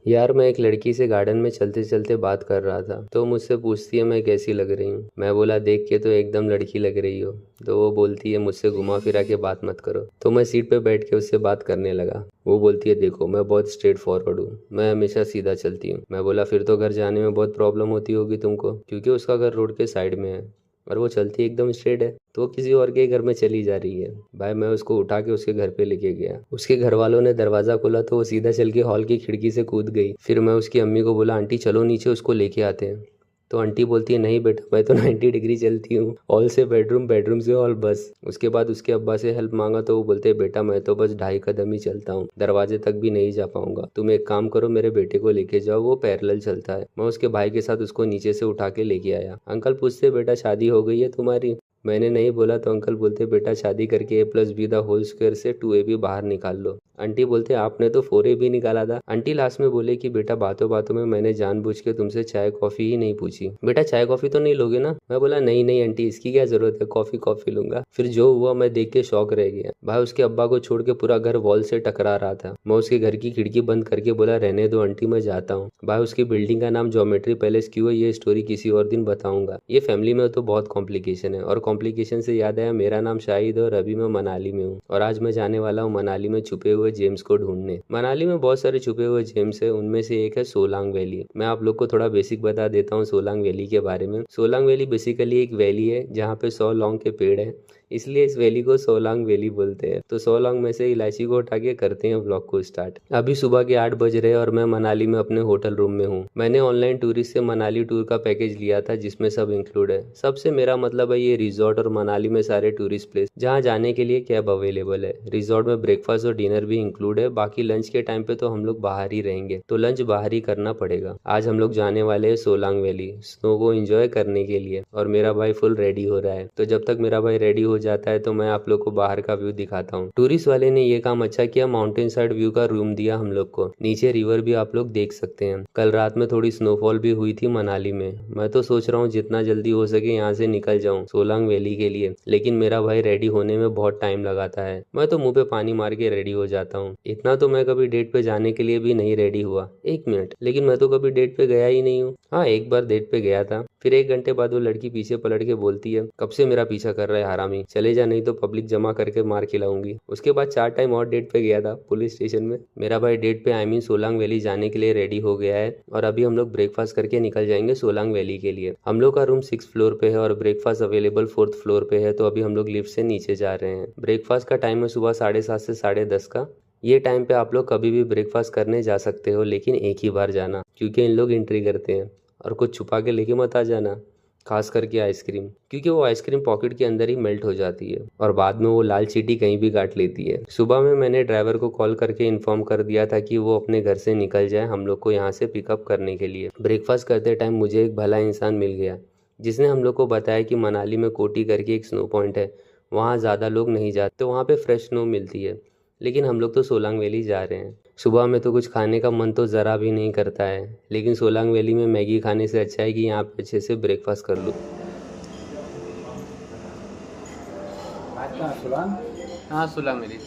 यार मैं एक लड़की से गार्डन में चलते चलते बात कर रहा था तो मुझसे पूछती है मैं कैसी लग रही हूँ। मैं बोला देख के तो एकदम लड़की लग रही हो। तो वो बोलती है मुझसे घुमा फिरा के बात मत करो। तो मैं सीट पे बैठ के उससे बात करने लगा। वो बोलती है देखो मैं बहुत स्ट्रेट फॉरवर्ड हूँ, मैं हमेशा सीधा चलती हूँ। मैं बोला फिर तो घर जाने में बहुत प्रॉब्लम होती होगी तुमको, क्योंकि उसका घर रोड के साइड में है और वो चलती एकदम स्ट्रेट है। तो वो किसी और के घर में चली जा रही है। भाई मैं उसको उठा के उसके घर पे लेके गया। उसके घर वालों ने दरवाजा खोला तो वो सीधा चल के हॉल की खिड़की से कूद गई। फिर मैं उसकी अम्मी को बोला आंटी चलो नीचे उसको लेके आते हैं। तो आंटी बोलती है नहीं बेटा मैं तो 90 डिग्री चलती हूँ, हॉल से बेडरूम, बेडरूम से हॉल, बस। उसके बाद उसके अब्बा से हेल्प मांगा तो वो बोलते हैं बेटा मैं तो बस 2.5 कदम ही चलता हूँ, दरवाजे तक भी नहीं जा पाऊंगा। तुम एक काम करो मेरे बेटे को लेके जाओ, वो पैरेलल चलता है। मैं उसके भाई के साथ उसको नीचे से उठा के लेके आया। अंकल पूछते बेटा शादी हो गई है तुम्हारी? मैंने नहीं बोला तो अंकल बोलते बेटा शादी करके a+b² से 2ab बाहर निकाल लो। आंटी बोलते आपने तो 4ab निकाला था। आंटी लास्ट में बोले कि बेटा बातों बातों में मैंने जानबूझ के तुमसे चाय कॉफी ही नहीं पूछी, बेटा चाय कॉफी तो नहीं लोगे ना? मैं बोला नहीं नहीं आंटी इसकी क्या जरूरत है, कॉफी कॉफी लूंगा। फिर जो हुआ मैं देख के शौक रह गया। भाई उसके अब्बा को छोड़ के पूरा घर वॉल से टकरा रहा था। मैं उसके घर की खिड़की बंद करके बोला रहने दो आंटी मैं जाता हूँ। भाई उसकी बिल्डिंग का नाम ज्योमेट्री पैलेस क्यों है ये स्टोरी किसी और दिन बताऊंगा। ये फैमिली में तो बहुत कॉम्प्लिकेशन है। और कॉम्प्लिकेशन से याद आया मेरा नाम शाहिद और अभी मैं मनाली में हूँ और आज मैं जाने वाला हूँ मनाली में छुपे हुए जेम्स को ढूंढने। मनाली में बहुत सारे छुपे हुए जेम्स है, उनमें से एक है सोलांग वैली। मैं आप लोग को थोड़ा बेसिक बता देता हूँ सोलांग वैली के बारे में। सोलांग वैली बेसिकली एक वैली है जहाँ पे 100 लौंग के पेड़ है, इसलिए इस वैली को सोलांग वैली बोलते हैं। तो 100 लौंग में से इलायची को उठा के करते हैं व्लॉग को स्टार्ट। अभी सुबह के 8 बज रहे हैं और मैं मनाली में अपने होटल रूम में हूँ। मैंने ऑनलाइन टूरिस्ट से मनाली टूर का पैकेज लिया था जिसमें सब इंक्लूड है। सबसे मेरा मतलब है ये रिजॉर्ट और मनाली में सारे टूरिस्ट प्लेस जहाँ जाने के लिए कैब अवेलेबल है। रिजॉर्ट में ब्रेकफास्ट और डिनर भी इंक्लूड है। बाकी लंच के टाइम पे तो हम लोग बाहर ही रहेंगे, तो लंच बाहर ही करना पड़ेगा। आज हम लोग जाने वाले हैं सोलांग वैली स्नो को एंजॉय करने के लिए और मेरा भाई फुल रेडी हो रहा है। तो जब तक मेरा भाई रेडी हो जाता है तो मैं आप लोग को बाहर का व्यू दिखाता हूँ। टूरिस्ट वाले ने ये काम अच्छा किया, माउंटेन साइड व्यू का रूम दिया हम लोग को। नीचे रिवर भी आप लोग देख सकते हैं। कल रात में थोड़ी स्नोफॉल भी हुई थी मनाली में। मैं तो सोच रहा हूँ जितना जल्दी हो सके यहाँ से निकल जाऊँ सोलांग वैली के लिए, लेकिन मेरा भाई रेडी होने में बहुत टाइम लगाता है। मैं तो मुंह पे पानी मार के रेडी हो जाता हूँ। इतना तो मैं कभी डेट पे जाने के लिए भी नहीं रेडी हुआ। 1 मिनट, लेकिन मैं तो कभी डेट पे गया ही नहीं हूँ। हाँ एक बार डेट पे गया था। फिर 1 घंटे बाद वो लड़की पीछे पलट के बोलती है कब से मेरा पीछा कर रहा है हरामी, चले जा नहीं तो पब्लिक जमा करके मार खिलाऊंगी। उसके बाद 4 टाइम और डेट पे गया था पुलिस स्टेशन में। मेरा भाई डेट पे सोलांग वैली जाने के लिए रेडी हो गया है और अभी हम लोग ब्रेकफास्ट करके निकल जाएंगे सोलांग वैली के लिए। हम लोग का रूम 6th फ्लोर पे है और ब्रेकफास्ट अवेलेबल 4th फ्लोर पे है। तो अभी हम लोग लिफ्ट से नीचे जा रहे हैं। ब्रेकफास्ट का टाइम है सुबह 7:30 से 10:30 का। ये टाइम पे आप लोग कभी भी ब्रेकफास्ट करने जा सकते हो, लेकिन एक ही बार जाना क्योंकि इन लोग एंट्री करते हैं। और कुछ छुपा के लेके मत आ जाना, खास करके आइसक्रीम, क्योंकि वो आइसक्रीम पॉकेट के अंदर ही मेल्ट हो जाती है और बाद में वो लाल चींटी कहीं भी काट लेती है। सुबह में मैंने ड्राइवर को कॉल करके इन्फॉर्म कर दिया था कि वो अपने घर से निकल जाए हम लोग को यहाँ से पिकअप करने के लिए। ब्रेकफास्ट करते टाइम मुझे एक भला इंसान मिल गया जिसने हम लोग को बताया कि मनाली में कोटी करके एक स्नो पॉइंट है, वहाँ ज़्यादा लोग नहीं जाते, तो वहाँ पे फ्रेश स्नो मिलती है। लेकिन हम लोग तो सोलांग वैली जा रहे हैं। सुबह में तो कुछ खाने का मन तो ज़रा भी नहीं करता है, लेकिन सोलांग वैली में मैगी खाने से अच्छा है कि यहाँ पे अच्छे से ब्रेकफास्ट कर लूँ। कहाँ सोलांग? हाँ सोलांग वैली।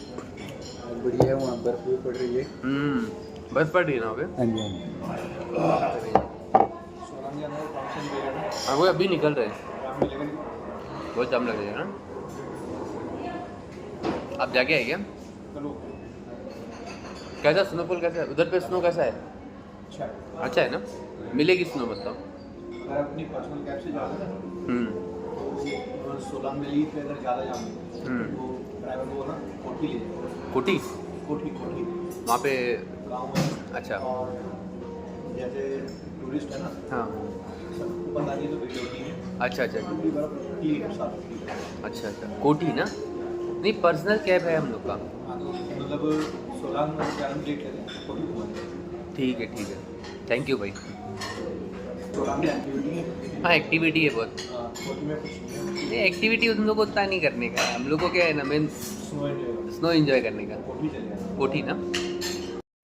बढ़िया है, वहाँ बर्फ भी पड़ रही है। बर्फ पड़ रही है ना वहाँ हाँ जी हाँ जी। सोलांग के अंदर फंक्शन भी है ना? हाँ वो अभी निकल रहे हैं, काम मिलेगा नहीं? बहुत टाइम लगेगा ना। आप जाके आए क्या? चलो। कैसा स्नोफॉल कैसा है उधर पे, स्नो कैसा है? अच्छा है। अच्छा है ना, मिलेगी स्नो मतलब? अगर अपनी पर्सनल कैब से जाओगे तो सोलांग वैली पे अगर ज़्यादा जाओगे तो ड्राइवर को बोलना कोठी ले जाए। कोटी कोठी कोठी वहाँ पे? गाँव में। अच्छा। और जैसे टूरिस्ट है ना, हाँ सबको पता नहीं तो वीडियो नहीं है। अच्छा अच्छा पूरी बर्फ की है साथ की। अच्छा अच्छा कोटी ना, नहीं पर्सनल कैब है हम लोग का। हाँ तो मतलब सोलांग में जाने में लेट लेते हैं कोठी घूमने। ठीक है थैंक यू भाई। सोलांग में एक्टिविटी है। हाँ एक्टिविटी है बहुत। कोठी में कुछ नहीं है। नहीं एक्टिविटी उन लोग को उतना नहीं करने का है, हम लोग को क्या है ना main snow enjoy snow enjoy करने का। कोठी चले जाना। कोठी ना।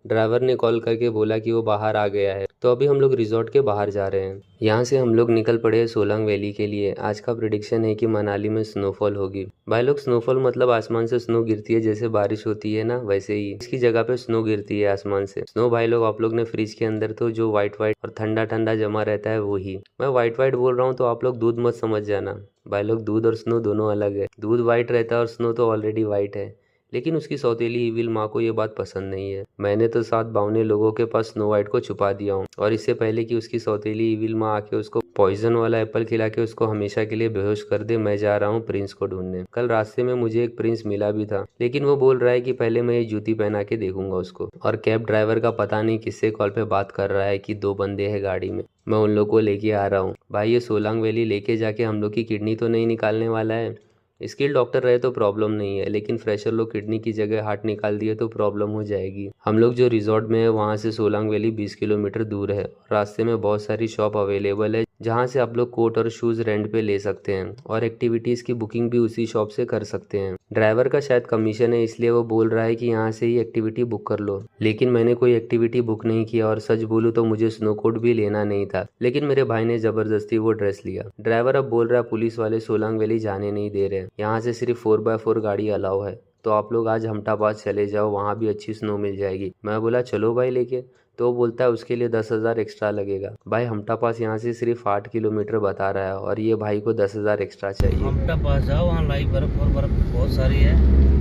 ड्राइवर ने कॉल करके बोला कि वो बाहर आ गया है। तो अभी हम लोग रिजॉर्ट के बाहर जा रहे हैं। यहाँ से हम लोग निकल पड़े सोलांग वैली के लिए। आज का प्रिडिक्शन है कि मनाली में स्नोफॉल होगी। भाई लोग, स्नोफॉल मतलब आसमान से स्नो गिरती है, जैसे बारिश होती है ना, वैसे ही इसकी जगह पे स्नो गिरती है आसमान से। स्नो भाई लोग, आप लोग ने फ्रिज के अंदर तो जो व्हाइट व्हाइट और ठंडा ठंडा जमा रहता है वही। मैं व्हाइट व्हाइट बोल रहा हूँ तो आप लोग दूध मत समझ जाना। भाई लोग, दूध और स्नो दोनों अलग है। दूध व्हाइट रहता है और स्नो तो ऑलरेडी व्हाइट है। लेकिन उसकी सौतेली इविल माँ को ये बात पसंद नहीं है। मैंने तो 7 बावने लोगों के पास स्नो वाइट को छुपा दिया हूँ, और इससे पहले कि उसकी सौतेली इविल माँ आके उसको पॉइजन वाला एप्पल खिला के उसको हमेशा के लिए बेहोश कर दे, मैं जा रहा हूँ प्रिंस को ढूंढने। कल रास्ते में मुझे एक प्रिंस मिला भी था, लेकिन वो बोल रहा है कि पहले मैं ये जूती पहना के देखूंगा उसको। और कैब ड्राइवर का पता नहीं किससे कॉल पे बात कर रहा है कि 2 बंदे हैं गाड़ी में, मैं उन लोग को लेके आ रहा हूँ। भाई ये सोलांग वैली लेके जाके हम लोग की किडनी तो नहीं निकालने वाला है। स्किल डॉक्टर रहे तो प्रॉब्लम नहीं है, लेकिन फ्रेशर लोग किडनी की जगह हार्ट निकाल दिए तो प्रॉब्लम हो जाएगी। हम लोग जो रिजॉर्ट में है वहाँ से सोलांग वैली 20 किलोमीटर दूर है। रास्ते में बहुत सारी शॉप अवेलेबल है जहाँ से आप लोग कोट और शूज रेंट पे ले सकते हैं, और एक्टिविटीज की बुकिंग भी उसी शॉप से कर सकते हैं। ड्राइवर का शायद कमीशन है, इसलिए वो बोल रहा है कि यहाँ से ही एक्टिविटी बुक कर लो। लेकिन मैंने कोई एक्टिविटी बुक नहीं किया, और सच बोलूँ तो मुझे स्नो कोट भी लेना नहीं था, लेकिन मेरे भाई ने जबरदस्ती वो ड्रेस लिया। ड्राइवर अब बोल रहा है पुलिस वाले सोलांग वैली जाने नहीं दे रहे, यहाँ से सिर्फ 4x4 गाड़ी अलाउ है, तो आप लोग आज हमटा पास चले जाओ, वहाँ भी अच्छी स्नो मिल जाएगी। मैं बोला चलो भाई लेके, तो वो बोलता है उसके लिए 10,000 एक्स्ट्रा लगेगा। भाई हमटा पास यहाँ से सिर्फ 8 किलोमीटर बता रहा है, और ये भाई को 10,000 एक्स्ट्रा चाहिए। हमटा पास जाओ, वहाँ लाइव बर्फ और बर्फ बहुत सारी है,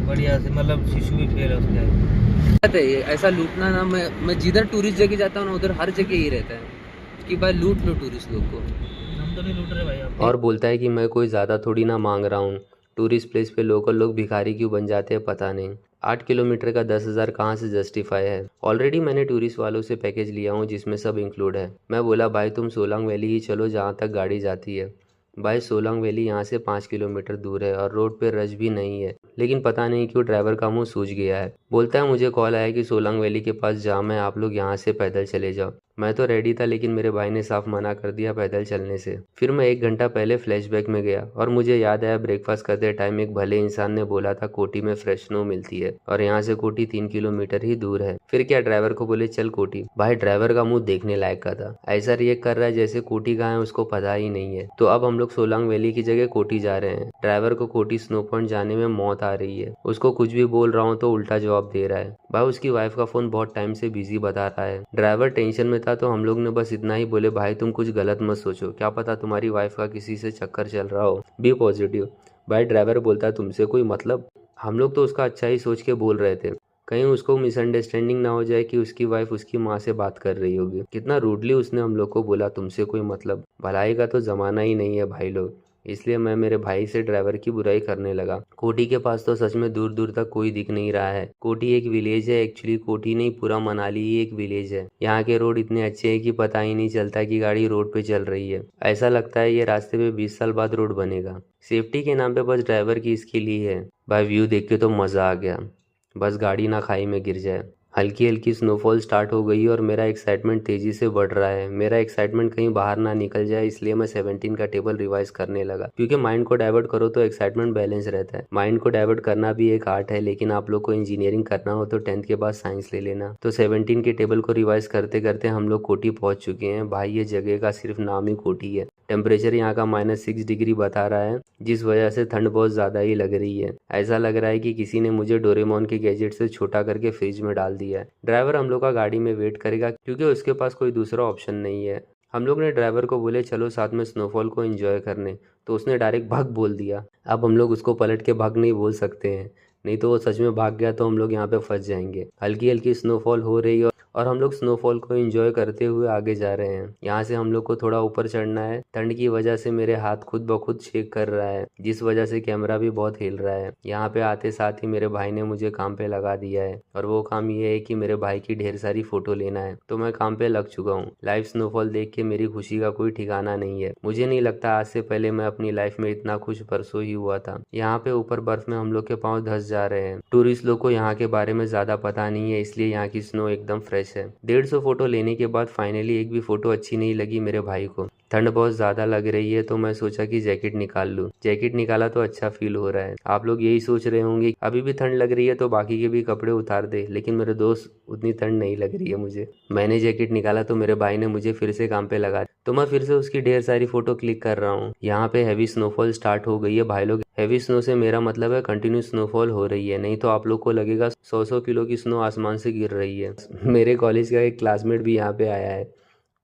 बढ़िया से, मतलब शिशु भी फेल है उसके। ऐसा लूटना ना, मैं जिधर टूरिस्ट जगह जाता हूँ ना उधर हर जगह ही रहता है कि भाई लूट लो टूरिस्ट लोग को। हम तो नहीं लूट रहे भाई आप। और बोलता है कि मैं कोई ज़्यादा थोड़ी ना मांग रहा हूँ, टूरिस्ट प्लेस पे लोकल लोग भिखारी क्यों बन जाते हैं पता नहीं। 8 किलोमीटर का 10,000 कहाँ से जस्टिफाई है। ऑलरेडी मैंने टूरिस्ट वालों से पैकेज लिया हूँ जिसमें सब इंक्लूड है। मैं बोला भाई तुम सोलांग वैली ही चलो जहाँ तक गाड़ी जाती है। भाई सोलांग वैली यहाँ से 5 किलोमीटर दूर है और रोड पे रश भी नहीं है, लेकिन पता नहीं क्यों ड्राइवर का मुंह सूज गया है। बोलता है मुझे कॉल आया कि सोलांग वैली के पास जाम है, आप लोग यहाँ से पैदल चले जाओ। मैं तो रेडी था, लेकिन मेरे भाई ने साफ मना कर दिया पैदल चलने से। फिर मैं 1 घंटा पहले फ्लैशबैक में गया और मुझे याद आया ब्रेकफास्ट करते टाइम एक भले इंसान ने बोला था कोटी में फ्रेश स्नो मिलती है, और यहाँ से कोटी 3 किलोमीटर ही दूर है। फिर क्या ड्राइवर को बोले चल कोटी। भाई ड्राइवर का मुंह देखने लायक का था, ऐसा रिएक्ट कर रहा है जैसे कोटी कहाँ है उसको पता ही नहीं है। तो अब हम लोग सोलांग वैली की जगह कोटी जा रहे हैं। ड्राइवर को कोटी स्नो पॉइंट जाने में मौत आ रही है, उसको कुछ भी बोल रहा हूँ तो उल्टा जवाब दे रहा है। भाई उसकी वाइफ का फोन बहुत टाइम से बिजी बता रहा है। ड्राइवर टेंशन में था तो हम लोग ने बस इतना ही बोले भाई तुम कुछ गलत मत सोचो, क्या पता तुम्हारी वाइफ का किसी से चक्कर चल रहा हो, बी पॉजिटिव। भाई ड्राइवर बोलता है तुमसे कोई मतलब। हम लोग तो उसका अच्छा ही सोच के बोल रहे थे, कहीं उसको मिसअंडरस्टैंडिंग ना हो जाए कि उसकी वाइफ उसकी माँ से बात कर रही होगी। कितना रूडली उसने हम लोग को बोला तुमसे कोई मतलब। भलाई का तो जमाना ही नहीं है भाई लोग, इसलिए मैं मेरे भाई से ड्राइवर की बुराई करने लगा। कोटी के पास तो सच में दूर दूर तक कोई दिख नहीं रहा है। कोटी एक विलेज है, एक्चुअली कोटी नहीं पूरा मनाली ही एक विलेज है। यहाँ के रोड इतने अच्छे हैं कि पता ही नहीं चलता कि गाड़ी रोड पे चल रही है। ऐसा लगता है ये रास्ते पे 20 साल बाद रोड बनेगा। सेफ्टी के नाम पे बस ड्राइवर की स्किल ही है। भाई व्यू देख के तो मजा आ गया, बस गाड़ी ना खाई में गिर जाए। हल्की हल्की स्नोफॉल स्टार्ट हो गई और मेरा एक्साइटमेंट तेजी से बढ़ रहा है। मेरा एक्साइटमेंट कहीं बाहर ना निकल जाए, इसलिए मैं 17 का टेबल रिवाइज करने लगा, क्योंकि माइंड को डाइवर्ट करो तो एक्साइटमेंट बैलेंस रहता है। माइंड को डाइवर्ट करना भी एक आर्ट है, लेकिन आप लोग को इंजीनियरिंग करना हो तो 10th के बाद साइंस ले लेना। तो 17 के टेबल को रिवाइज करते करते हम लोग कोटी पहुंच चुके हैं। भाई ये जगह का सिर्फ नाम ही कोटी है। टेम्परेचर यहाँ का -6 डिग्री बता रहा है, जिस वजह से ठंड बहुत ज़्यादा ही लग रही है। ऐसा लग रहा है कि किसी ने मुझे डोरेमोन के गैजेट से छोटा करके फ्रिज में डाल दिया है। ड्राइवर हम लोग का गाड़ी में वेट करेगा क्योंकि उसके पास कोई दूसरा ऑप्शन नहीं है। हम लोग ने ड्राइवर को बोले चलो साथ में स्नोफॉल को एंजॉय करने, तो उसने डायरेक्ट भाग बोल दिया। अब हम लोग उसको पलट के भाग नहीं बोल सकते हैं, नहीं तो वो सच में भाग गया तो हम लोग यहाँ पे फंस जाएंगे। हल्की हल्की स्नोफॉल हो रही है और हम लोग स्नोफॉल को एंजॉय करते हुए आगे जा रहे हैं। यहाँ से हम लोग को थोड़ा ऊपर चढ़ना है। ठंड की वजह से मेरे हाथ खुद ब खुद शेक कर रहा है, जिस वजह से कैमरा भी बहुत हिल रहा है। यहाँ पे आते साथ ही मेरे भाई ने मुझे काम पे लगा दिया है, और वो काम ये है कि मेरे भाई की ढेर सारी फोटो लेना है। तो मैं काम पे लग चुका हूँ। लाइव स्नोफॉल देख के मेरी खुशी का कोई ठिकाना नहीं है। मुझे नहीं लगता आज से पहले मैं अपनी लाइफ में इतना खुश परसों ही हुआ था। यहाँ पे ऊपर बर्फ में हम लोग के पाँव धंस जा रहे हैं। टूरिस्ट लोग को यहाँ के बारे में ज्यादा पता नहीं है, इसलिए यहाँ की स्नो एकदम फ्रेश है। 150 फोटो लेने के बाद फाइनली एक भी फोटो अच्छी नहीं लगी मेरे भाई को। ठंड बहुत ज़्यादा लग रही है तो मैं सोचा कि जैकेट निकाल लूँ। जैकेट निकाला तो अच्छा फील हो रहा है। आप लोग यही सोच रहे होंगे अभी भी ठंड लग रही है तो बाकी के भी कपड़े उतार दे, लेकिन मेरे दोस्त उतनी ठंड नहीं लग रही है मुझे। मैंने जैकेट निकाला तो मेरे भाई ने मुझे फिर से काम पे लगा, तो मैं फिर से उसकी ढेर सारी फोटो क्लिक कर रहा हूँ। यहाँ पे हैवी स्नोफॉल स्टार्ट हो गई है भाई लोग। हैवी स्नो से मेरा मतलब है कंटिन्यू स्नोफॉल हो रही है, नहीं तो आप लोग को लगेगा 100 किलो की स्नो आसमान से गिर रही है। मेरे कॉलेज का एक क्लासमेट भी यहाँ पे आया है,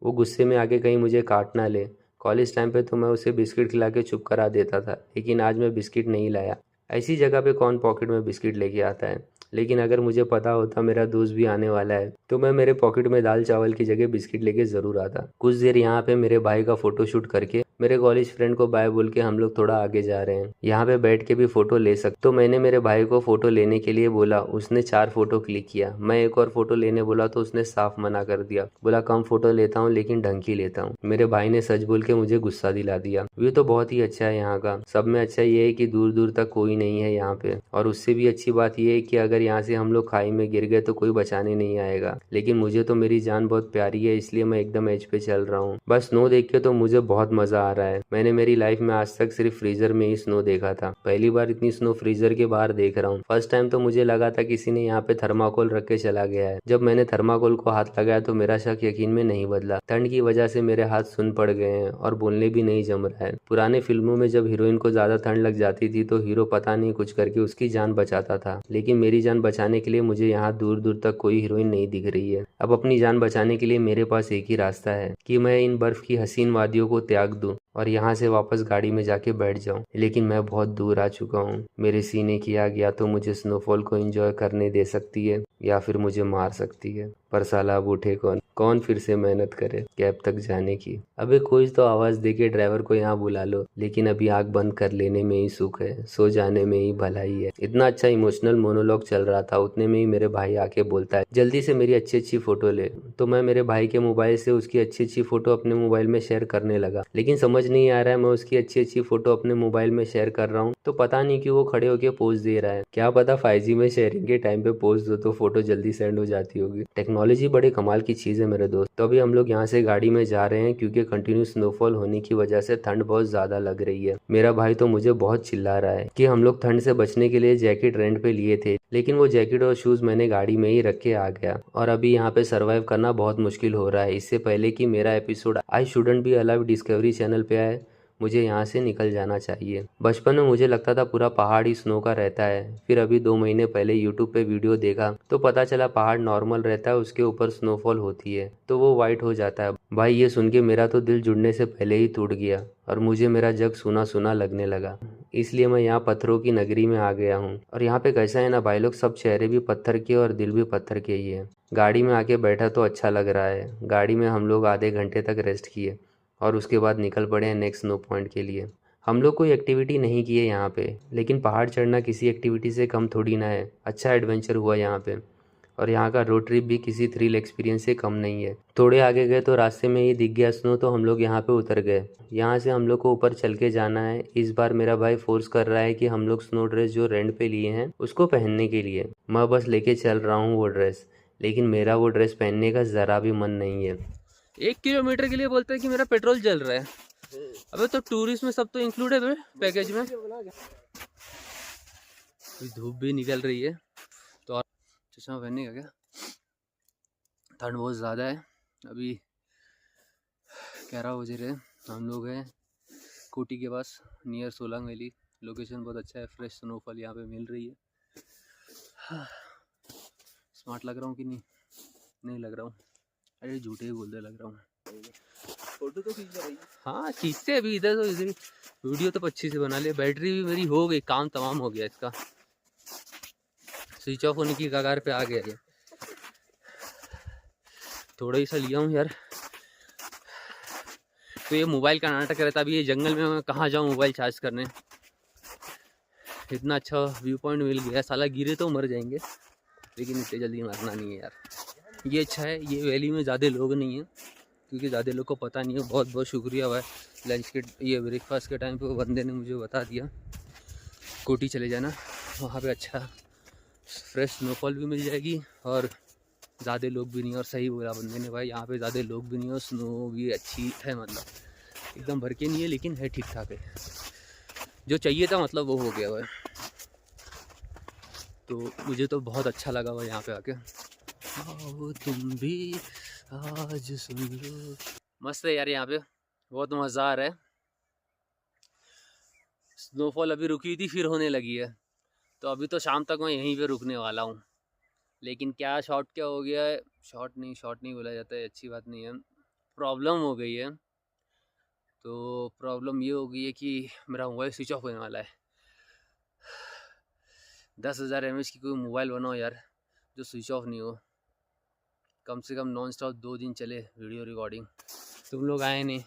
वो गुस्से में आके कहीं मुझे काट ना ले। कॉलेज टाइम पे तो मैं उसे बिस्किट खिला के चुप करा देता था, लेकिन आज मैं बिस्किट नहीं लाया। ऐसी जगह पे कौन पॉकेट में बिस्किट लेके आता है। लेकिन अगर मुझे पता होता मेरा दोस्त भी आने वाला है तो मैं मेरे पॉकेट में दाल चावल की जगह बिस्किट लेके ज़रूर आता। कुछ देर यहाँ पे मेरे भाई का फ़ोटो शूट करके मेरे कॉलेज फ्रेंड को बाय बोल के हम लोग थोड़ा आगे जा रहे हैं। यहाँ पे बैठ के भी फ़ोटो ले सकते, तो मैंने मेरे भाई को फ़ोटो लेने के लिए बोला, उसने 4 फ़ोटो क्लिक किया। मैं एक और फ़ोटो लेने बोला तो उसने साफ मना कर दिया, बोला कम फ़ोटो लेता हूँ लेकिन ढंग की लेता हूँ। मेरे भाई ने सच बोल के मुझे गुस्सा दिला दिया। व्यू तो बहुत ही अच्छा है यहाँ का, सब में अच्छा ये है कि दूर दूर तक कोई नहीं है यहाँ पे, और उससे भी अच्छी बात ये है कि अगर यहाँ से हम लोग खाई में गिर गए तो कोई बचाने नहीं आएगा। लेकिन मुझे तो मेरी जान बहुत प्यारी है, इसलिए मैं एकदम एज पे चल रहा हूँ। बस स्नो देख के तो मुझे बहुत मजा आ रहा है। मैंने मेरी लाइफ में आज तक सिर्फ फ्रीजर में ही स्नो देखा था, पहली बार इतनी स्नो फ्रीजर के बाहर देख रहा हूँ। फर्स्ट टाइम तो मुझे लगा था किसी ने यहाँ पे थर्माकोल रख के चला गया है। जब मैंने थर्माकोल को हाथ लगाया तो मेरा शक यकीन में नहीं बदला। ठंड की वजह से मेरे हाथ सुन पड़ गए हैं और बोलने भी नहीं जम रहा है। पुराने फिल्मों में जब हीरोइन को ज्यादा ठंड लग जाती थी तो हीरो पता नहीं कुछ करके उसकी जान बचाता था, लेकिन मेरी जान बचाने के लिए मुझे यहाँ दूर दूर तक कोई हीरोइन नहीं दिख रही है। अब अपनी जान बचाने के लिए मेरे पास एक ही रास्ता है कि मैं इन बर्फ की हसीन वादियों को त्याग दूं और यहाँ से वापस गाड़ी में जाके बैठ जाऊं। लेकिन मैं बहुत दूर आ चुका हूँ। मेरे सीने की आग या तो मुझे स्नोफॉल को एंजॉय करने दे सकती है या फिर मुझे मार सकती है, पर साला अब उठे कौन फिर से मेहनत करे कैब तक जाने की। अबे कोई तो आवाज दे के ड्राइवर को यहाँ बुला लो, लेकिन अभी आग बंद कर लेने में ही सुख है, सो जाने में ही भलाई है। इतना अच्छा इमोशनल मोनोलॉग चल रहा था, उतने में ही मेरे भाई आके बोलता है जल्दी से मेरी अच्छी अच्छी फोटो ले। तो मैं मेरे भाई के मोबाइल से उसकी अच्छी अच्छी फोटो अपने मोबाइल में शेयर करने लगा, लेकिन समझ नहीं आ रहा है मैं उसकी अच्छी अच्छी फोटो अपने मोबाइल में शेयर कर रहा हूँ तो पता नहीं क्यों वो खड़े होके पोज दे रहा है। क्या पता 5G में शेयरिंग के टाइम पे पोज दो तो फोटो जल्दी सेंड हो जाती होगी। टेक्नोलॉजी बड़े कमाल की चीज है मेरे दोस्त। तो अभी हम लोग यहाँ से गाड़ी में जा रहे हैं क्योंकि कंटिन्यू स्नोफॉल होने की वजह से ठंड बहुत ज्यादा लग रही है। मेरा भाई तो मुझे बहुत चिल्ला रहा है कि हम लोग ठंड से बचने के लिए जैकेट रेंट पे लिए थे, लेकिन वो जैकेट और शूज मैंने गाड़ी में ही रख के आ गया और अभी यहाँ पे सरवाइव करना बहुत मुश्किल हो रहा है। इससे पहले कि मेरा episode I shouldn't be alive discovery channel पे आए, मुझे यहाँ से निकल जाना चाहिए। बचपन में मुझे लगता था पूरा पहाड़ ही स्नो का रहता है, फिर अभी 2 महीने पहले यूट्यूब पे वीडियो देखा तो पता चला पहाड़ नॉर्मल रहता है, उसके ऊपर स्नोफॉल होती है तो वो वाइट हो जाता है। भाई ये सुन के मेरा तो दिल जुड़ने से पहले ही टूट गया और मुझे मेरा जग सुना सुना लगने लगा। इसलिए मैं यहाँ पत्थरों की नगरी में आ गया हूँ। और यहाँ पे कैसा है ना भाई लोग, सब चेहरे भी पत्थर के और दिल भी पत्थर के ही है। गाड़ी में आके बैठा तो अच्छा लग रहा है। गाड़ी में हम लोग आधे घंटे तक रेस्ट किए और उसके बाद निकल पड़े हैं नेक्स्ट स्नो पॉइंट के लिए। हम लोग कोई एक्टिविटी नहीं की है यहाँ पे, लेकिन पहाड़ चढ़ना किसी एक्टिविटी से कम थोड़ी ना है। अच्छा एडवेंचर हुआ यहाँ पे, और यहाँ का रोड ट्रिप भी किसी थ्रिल एक्सपीरियंस से कम नहीं है। थोड़े आगे गए तो रास्ते में ही दिख गया स्नो, तो हम लोग यहाँ पे उतर गए। यहाँ से हम लोग को ऊपर चल के जाना है। इस बार मेरा भाई फोर्स कर रहा है कि हम लोग स्नो ड्रेस जो रेंट पे लिए हैं उसको पहनने के लिए। मैं बस लेके चल रहा हूँ वो ड्रेस, लेकिन मेरा वो ड्रेस पहनने का जरा भी मन नहीं है। 1 किलोमीटर के लिए बोलते हैं कि मेरा पेट्रोल जल रहा है। अबे तो टूरिस्ट में सब तो इंक्लूड है बे पैकेज में। धूप भी निकल रही है तो चश्मा पहनने का क्या, ठंड बहुत ज़्यादा है। अभी 11 बज रहे हैं। हम लोग हैं कोटी के पास नियर सोलांग वैली। लोकेशन बहुत अच्छा है, फ्रेश स्नोफॉल यहाँ पे मिल रही है। स्मार्ट लग रहा हूँ कि नहीं लग रहा हूँ? अरे झूठे ही बोलते लग रहा हूँ। फोटो तो खींच रही है। हाँ खींचते अभी इधर तो इधर वीडियो तो अच्छी से बना ले। बैटरी भी मेरी हो गई, काम तमाम हो गया इसका, स्विच ऑफ होने की कगार पे आ गया ये। थोड़ा ही सा लिया हूँ यार। तो ये मोबाइल का नाटक रहता है। अभी ये जंगल में मैं कहाँ जाऊँ मोबाइल चार्ज करने। इतना अच्छा व्यू पॉइंट मिल गया, साला गिरे तो मर जाएंगे, लेकिन इतने जल्दी मरना नहीं है यार। ये अच्छा है, ये वैली में ज़्यादा लोग नहीं हैं क्योंकि ज़्यादा लोग को पता नहीं है। बहुत बहुत शुक्रिया भाई, लंच के ये ब्रेकफास्ट के टाइम पे वो बंदे ने मुझे बता दिया कोटी चले जाना, वहाँ पे अच्छा फ्रेश स्नोफॉल भी मिल जाएगी और ज़्यादा लोग भी नहीं। और सही बोला बंदे ने भाई, यहाँ पे ज़्यादा लोग भी नहीं और स्नो भी अच्छी है, मतलब एकदम भर के नहीं है लेकिन है ठीक ठाक है, जो चाहिए था मतलब वो हो गया हुआ है। तो मुझे तो बहुत अच्छा लगा हुआ यहाँ पे आके। आओ तुम भी आज सुन लो, मस्त है यार यहाँ पे, बहुत मज़ा आ रहा है। स्नोफॉल अभी रुकी थी फिर होने लगी है, तो अभी तो शाम तक मैं यहीं पे रुकने वाला हूँ। लेकिन क्या शॉट क्या हो गया है, शॉट नहीं बोला जाता है, अच्छी बात नहीं है, प्रॉब्लम हो गई है। तो प्रॉब्लम ये हो गई है कि मेरा मोबाइल स्विच ऑफ होने वाला है। 10,000 mAh की कोई मोबाइल बनाओ यार जो स्विच ऑफ नहीं हो, कम से कम नॉन स्टॉप 2 दिन चले वीडियो रिकॉर्डिंग। तुम लोग आए नहीं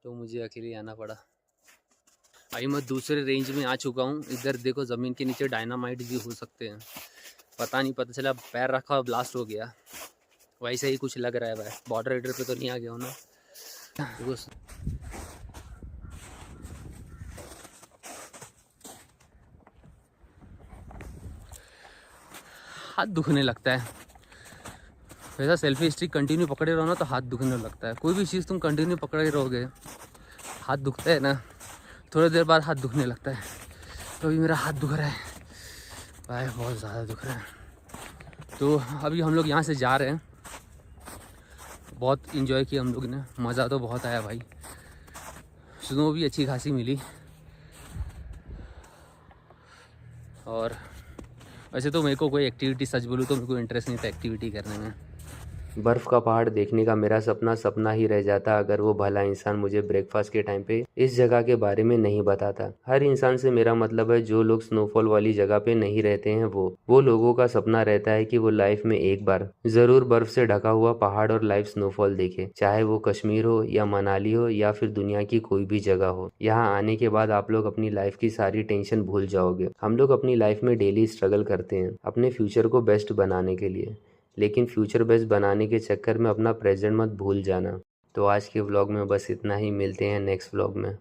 तो मुझे अकेले आना पड़ा। भाई मैं दूसरे रेंज में आ चुका हूँ। इधर देखो ज़मीन के नीचे डायनामाइट भी हो सकते हैं, पता नहीं, पता चला पैर रखा और ब्लास्ट हो गया, वैसे ही कुछ लग रहा है भाई। बॉर्डर रेडर पे तो नहीं आ गया हूँ ना। देखो हाथ दुखने लगता है, वैसा सेल्फी स्टिक कंटिन्यू पकड़े रहो ना तो हाथ दुखने लगता है। कोई भी चीज़ तुम कंटिन्यू पकड़े रहोगे हाथ दुखता है ना, थोड़ी देर बाद हाथ दुखने लगता है। तो अभी मेरा हाथ दुख रहा है भाई, बहुत ज़्यादा दुख रहा है। तो अभी हम लोग यहाँ से जा रहे हैं। बहुत इन्जॉय किया हम लोग ने, मज़ा तो बहुत आया भाई, स्नो भी अच्छी खासी मिली। और वैसे तो मेरे को कोई एक्टिविटी, सच बोलूँ तो मेरे को इंटरेस्ट नहीं था एक्टिविटी करने में। बर्फ़ का पहाड़ देखने का मेरा सपना सपना ही रह जाता अगर वो भला इंसान मुझे ब्रेकफास्ट के टाइम पे इस जगह के बारे में नहीं बताता। हर इंसान से मेरा मतलब है जो लोग स्नोफॉल वाली जगह पे नहीं रहते हैं, वो लोगों का सपना रहता है कि वो लाइफ में एक बार ज़रूर बर्फ़ से ढका हुआ पहाड़ और लाइव स्नोफॉल देखे, चाहे वो कश्मीर हो या मनाली हो या फिर दुनिया की कोई भी जगह हो। यहाँ आने के बाद आप लोग अपनी लाइफ की सारी टेंशन भूल जाओगे। हम लोग अपनी लाइफ में डेली स्ट्रगल करते हैं अपने फ्यूचर को बेस्ट बनाने के लिए, लेकिन फ्यूचर बेस्ट बनाने के चक्कर में अपना प्रेजेंट मत भूल जाना। तो आज के व्लॉग में बस इतना ही, मिलते हैं नेक्स्ट व्लॉग में।